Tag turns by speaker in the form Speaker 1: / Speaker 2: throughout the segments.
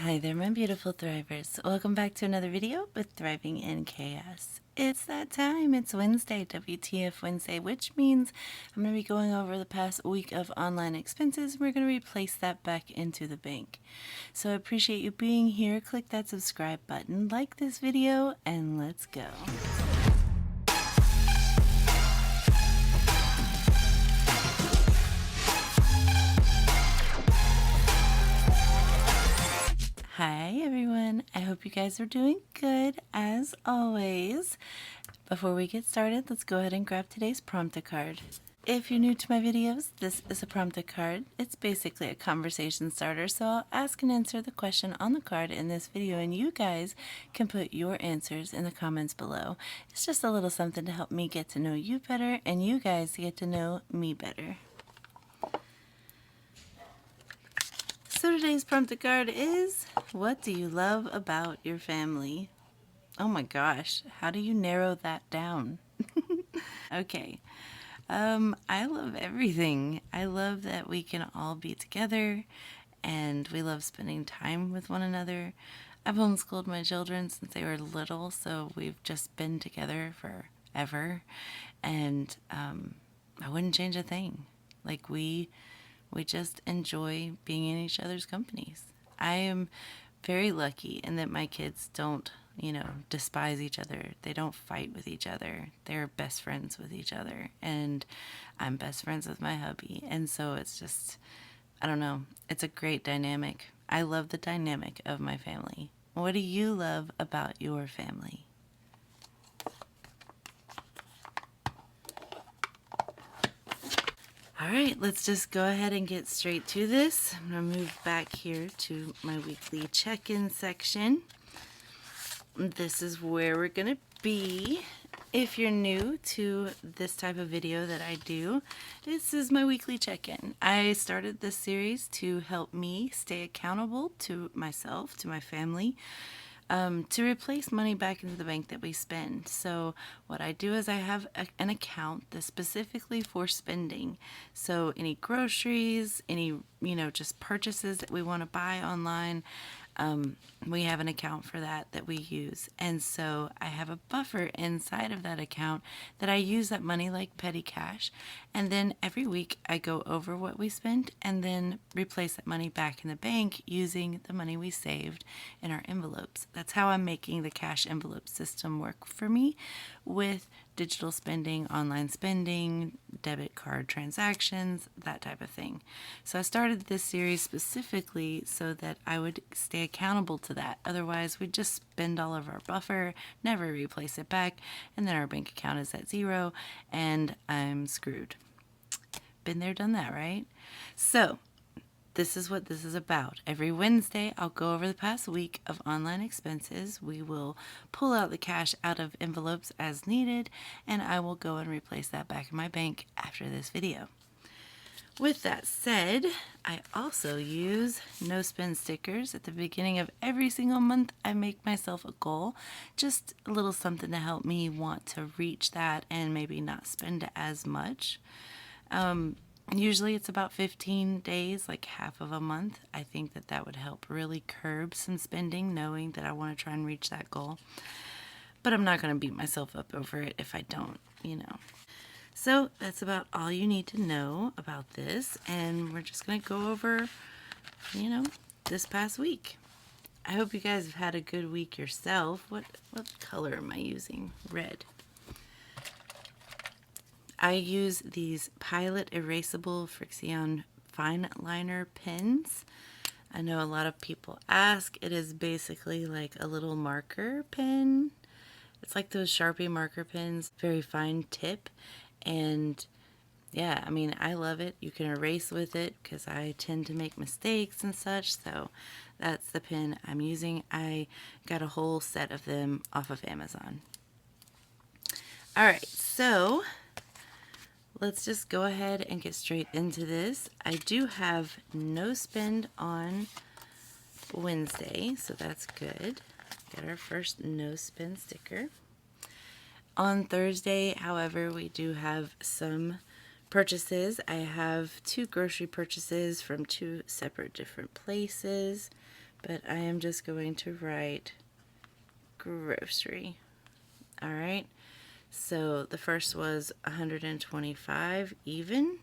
Speaker 1: Hi there, my beautiful thrivers. Welcome back to another video with Thriving in Chaos. It's that time. It's Wednesday, WTF Wednesday, which means I'm going to be going over the past week of online expenses. We're going to replace that back into the bank. So I appreciate you being here. Click that subscribe button, like this video, and let's go. Hi everyone, I hope you guys are doing good as always. Before we get started, let's go ahead and grab today's prompter card. If you're new to my videos, this is a prompter card. It's basically a conversation starter, so I'll ask and answer the question on the card in this video, and you guys can put your answers in the comments below. It's just a little something to help me get to know you better, and you guys get to know me better. So today's prompter card is, what do you love about your family? Oh my gosh, how do you narrow that down? Okay, I love everything. I love that we can all be together and we love spending time with one another. I've homeschooled my children since they were little, so we've just been together forever, and I wouldn't change a thing. Like we just enjoy being in each other's companies. I am very lucky in that my kids don't, despise each other. They don't fight with each other. They're best friends with each other. And I'm best friends with my hubby. And so it's just, I don't know, it's a great dynamic. I love the dynamic of my family. What do you love about your family? All right, let's just go ahead and get straight to this. I'm going to move back here to my weekly check-in section. This is where we're going to be. If you're new to this type of video that I do, this is my weekly check-in. I started this series to help me stay accountable to myself, to my family, to replace money back into the bank that we spend. So what I do is I have an account that's specifically for spending. So any groceries, any, just purchases that we want to buy online, we have an account for that we use. And so I have a buffer inside of that account that I use that money like petty cash. And then every week I go over what we spent and then replace that money back in the bank using the money we saved in our envelopes. That's how I'm making the cash envelope system work for me with digital spending, online spending, debit card transactions, that type of thing. So I started this series specifically so that I would stay accountable to that. Otherwise, we'd just spend all of our buffer, never replace it back, and then our bank account is at zero, and I'm screwed. Been there, done that, right? So this is what this is about. Every Wednesday, I'll go over the past week of online expenses. We will pull out the cash out of envelopes as needed, and I will go and replace that back in my bank after this video. With that said, I also use no spend stickers. At the beginning of every single month, I make myself a goal, just a little something to help me want to reach that and maybe not spend as much. Usually it's about 15 days, like half of a month. I think that would help really curb some spending, knowing that I want to try and reach that goal. But I'm not going to beat myself up over it if I don't, So that's about all you need to know about this. And we're just going to go over, this past week. I hope you guys have had a good week yourself. What color am I using? Red. I use these Pilot Erasable Frixion Fine Liner pens. I know a lot of people ask. It is basically like a little marker pen. It's like those Sharpie marker pens, very fine tip. And yeah, I mean, I love it. You can erase with it because I tend to make mistakes and such. So that's the pen I'm using. I got a whole set of them off of Amazon. All right, so let's just go ahead and get straight into this. I do have no spend on Wednesday, so that's good. Got our first no spend sticker. On Thursday, however, we do have some purchases. I have 2 grocery purchases from 2 separate different places. but I am just going to write grocery. All right, so the first was 125 even,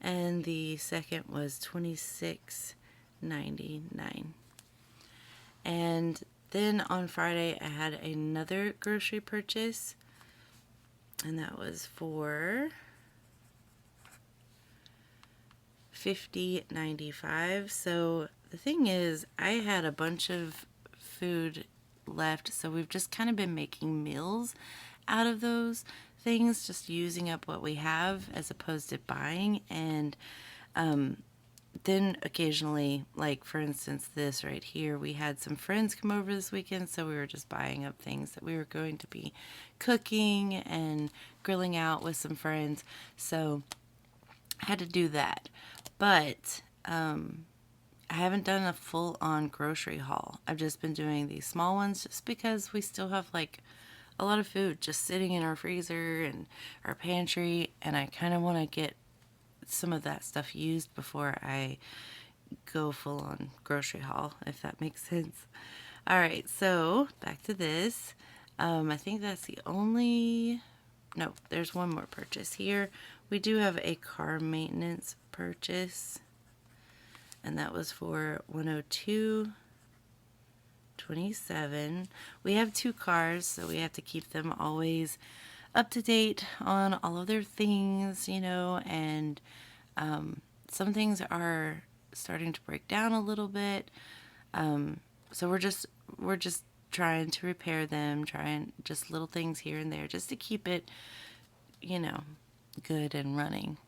Speaker 1: and the second was 26.99. And then on Friday I had another grocery purchase, and that was for $50.95. So the thing is, I had a bunch of food left, so we've just kind of been making meals out of those things, just using up what we have as opposed to buying. And then occasionally, like for instance this right here, we had some friends come over this weekend, so we were just buying up things that we were going to be cooking and grilling out with some friends, so I had to do that. But I haven't done a full-on grocery haul. I've just been doing these small ones just because we still have like a lot of food just sitting in our freezer and our pantry, and I kind of want to get some of that stuff used before I go full-on grocery haul, if that makes sense. All right, so back to this. I think that's the only... No, there's one more purchase here. We do have a car maintenance purchase, and that was for $102.27. We have 2 cars, so we have to keep them always up to date on all of their things, you know, and some things are starting to break down a little bit. So we're just trying to repair them, trying just little things here and there just to keep it, you know, good and running.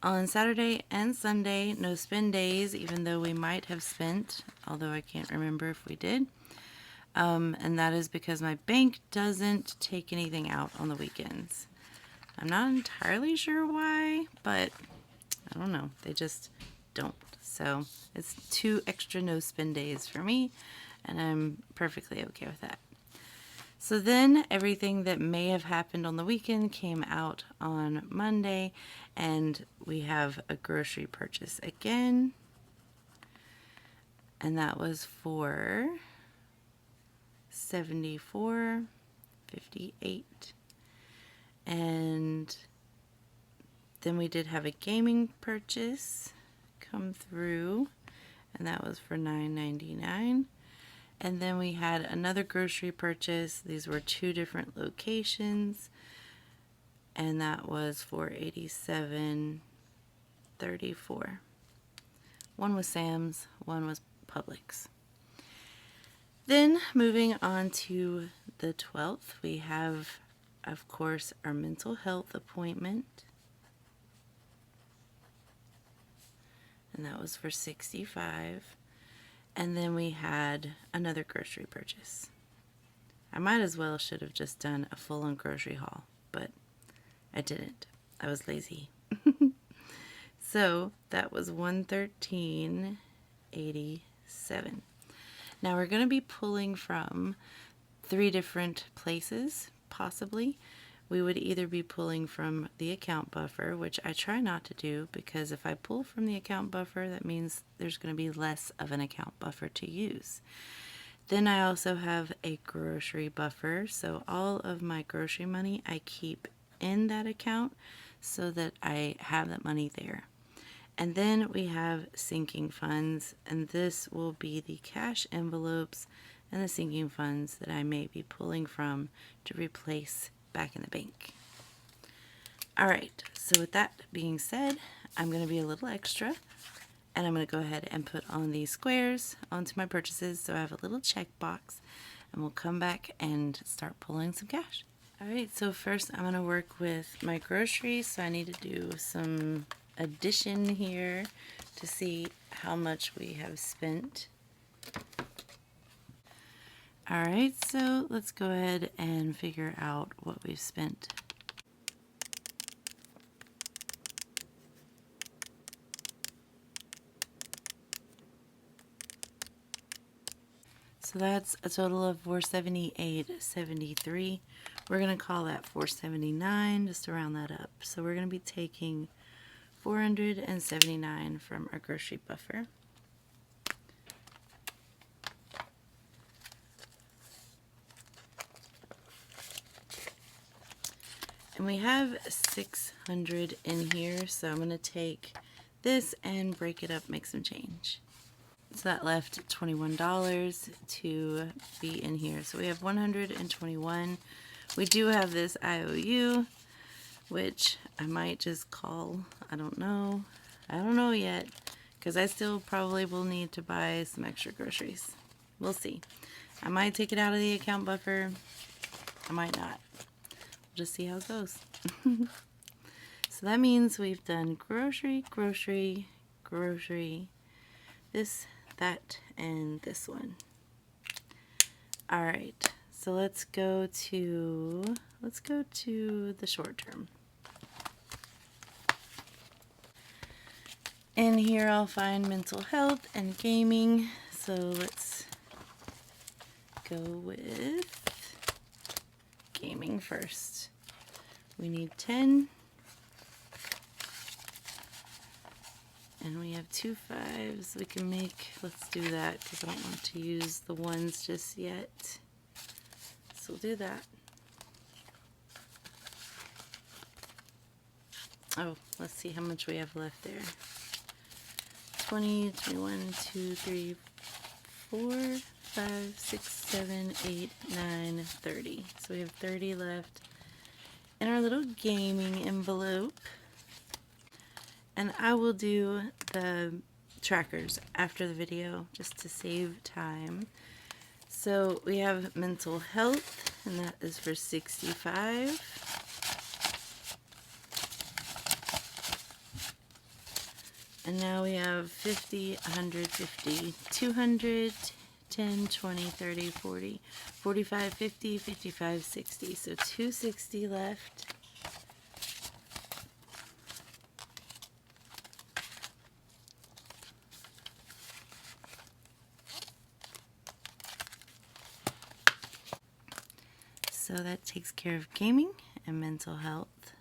Speaker 1: On Saturday and Sunday, no spend days, even though we might have spent, although I can't remember if we did. And that is because my bank doesn't take anything out on the weekends. I'm not entirely sure why, but I don't know. They just don't. So it's 2 extra no spend days for me, and I'm perfectly okay with that. So then everything that may have happened on the weekend came out on Monday, and we have a grocery purchase again, and that was for $74.58. And then we did have a gaming purchase come through, and that was for $9.99. And then we had another grocery purchase. These were 2 different locations, and that was for $87.34. One was Sam's, one was Publix. Then moving on to the 12th, we have, of course, our mental health appointment, and that was for $65. And then we had another grocery purchase. I might as well should have just done a full-on grocery haul, but I didn't. I was lazy. So that was $113.87. Now we're going to be pulling from 3 different places, possibly. We would either be pulling from the account buffer, which I try not to do, because if I pull from the account buffer, that means there's going to be less of an account buffer to use. Then I also have a grocery buffer, so all of my grocery money I keep in that account so that I have that money there. And then we have sinking funds, and this will be the cash envelopes and the sinking funds that I may be pulling from to replace back in the bank. Alright, so with that being said, I'm going to be a little extra, and I'm going to go ahead and put on these squares onto my purchases so I have a little checkbox, and we'll come back and start pulling some cash. Alright, so first I'm going to work with my groceries, so I need to do some addition here to see how much we have spent. Alright, so let's go ahead and figure out what we've spent. So that's a total of $478.73. We're going to call that $479 just to round that up. So we're going to be taking $479 from our grocery buffer. And we have 600 in here, so I'm going to take this and break it up, make some change. So that left $21 to be in here. So we have 121. We do have this IOU, which I might just call. I don't know. I don't know yet, because I still probably will need to buy some extra groceries. We'll see. I might take it out of the account buffer. I might not. We'll just see how it goes. So that means we've done grocery, grocery, grocery, this, that, and this one. All right, so let's go to the short term. In here I'll find mental health and gaming. So let's go with gaming first. We need 10. And we have 2 5s. We can make, let's do that because I don't want to use the ones just yet. So we'll do that. Oh, let's see how much we have left there. 20, 21, 2, 3, 4, 5, 6, 7, 8, 9, 30. So we have 30 left in our little gaming envelope. And I will do the trackers after the video just to save time. So we have mental health, and that is for 65. And now we have 50, 150, 200, 10, 20, 30, 40, 45, 50, 55, 60. So 260 left. So that takes care of gaming and mental health.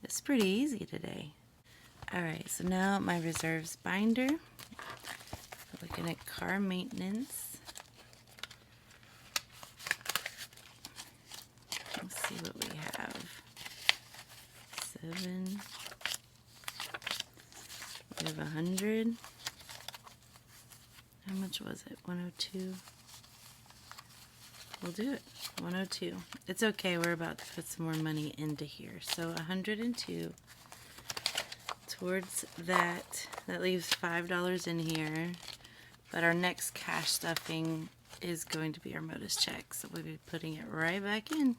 Speaker 1: It's pretty easy today. Alright, so now my reserves binder. Looking at car maintenance. Let's see what we have. 7. We have 100. How much was it? 102. We'll do it. 102. It's okay, we're about to put some more money into here. So 102 towards that. That leaves $5 in here. But our next cash stuffing is going to be our modus check. So we'll be putting it right back in.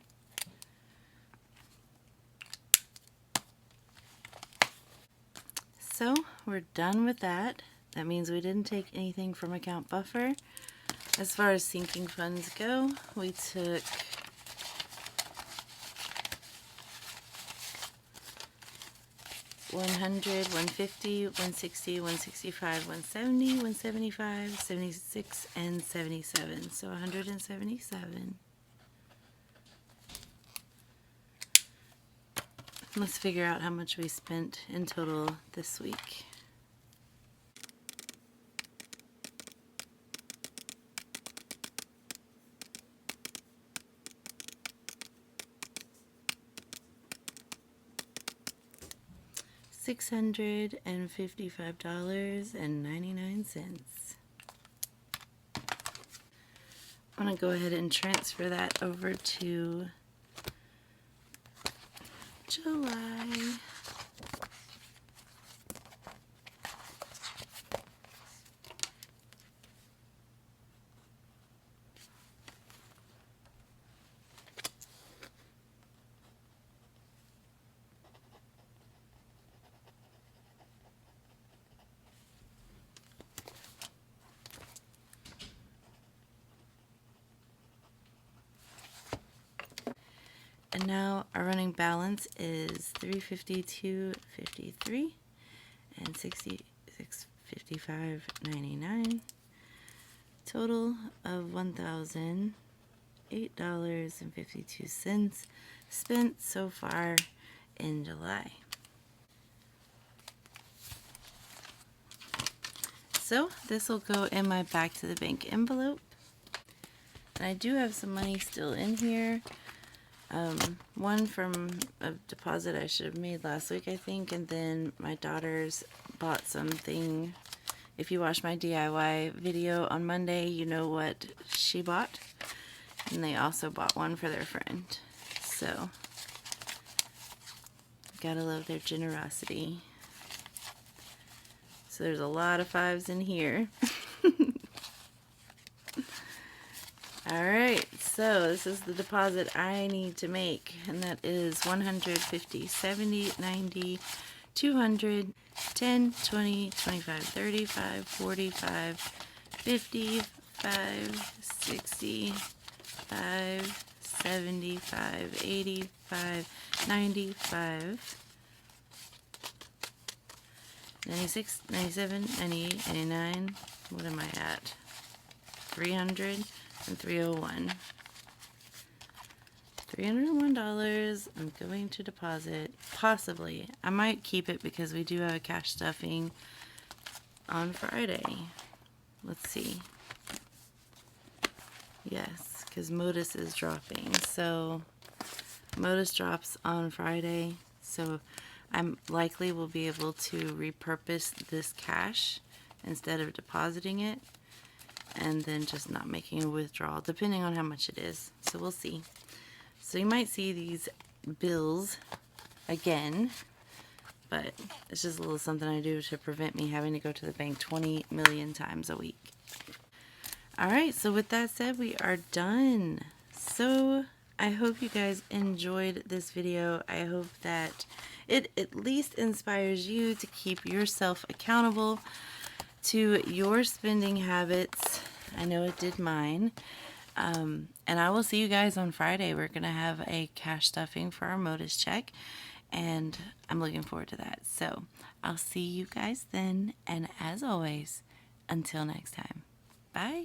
Speaker 1: So we're done with that. That means we didn't take anything from account buffer. As far as sinking funds go, we took $100, $150, $160, $165, $170, $175, $76, and $77. So $177. Let's figure out how much we spent in total this week. $655.99. I'm going to go ahead and transfer that over to July. And now our running balance is $352.53 and $66.55.99. Total of $1,008.52 spent so far in July. So this will go in my back to the bank envelope. And I do have some money still in here. One from a deposit I should have made last week, I think, and then my daughters bought something. If you watched my DIY video on Monday, you know what she bought. And they also bought one for their friend. So, gotta love their generosity. So there's a lot of 5s in here. Alright, so this is the deposit I need to make, and that is 150, 70, 90, 200, 10, 20, 25, 35, 45, 55, 65, 75, 85, 95, 96, 97, 98, 99, what am I at? 300 and 301. $301 I'm going to deposit. Possibly. I might keep it because we do have a cash stuffing on Friday. Let's see. Yes, because Modus is dropping. So Modus drops on Friday. So I'm likely will be able to repurpose this cash instead of depositing it, and then just not making a withdrawal, depending on how much it is. So we'll see. So you might see these bills again, but it's just a little something I do to prevent me having to go to the bank 20 million times a week. Alright, so with that said, we are done. So I hope you guys enjoyed this video. I hope that it at least inspires you to keep yourself accountable to your spending habits. I know it did mine. And I will see you guys on Friday. We're going to have a cash stuffing for our Modus check, and I'm looking forward to that. So I'll see you guys then, and as always, until next time, bye.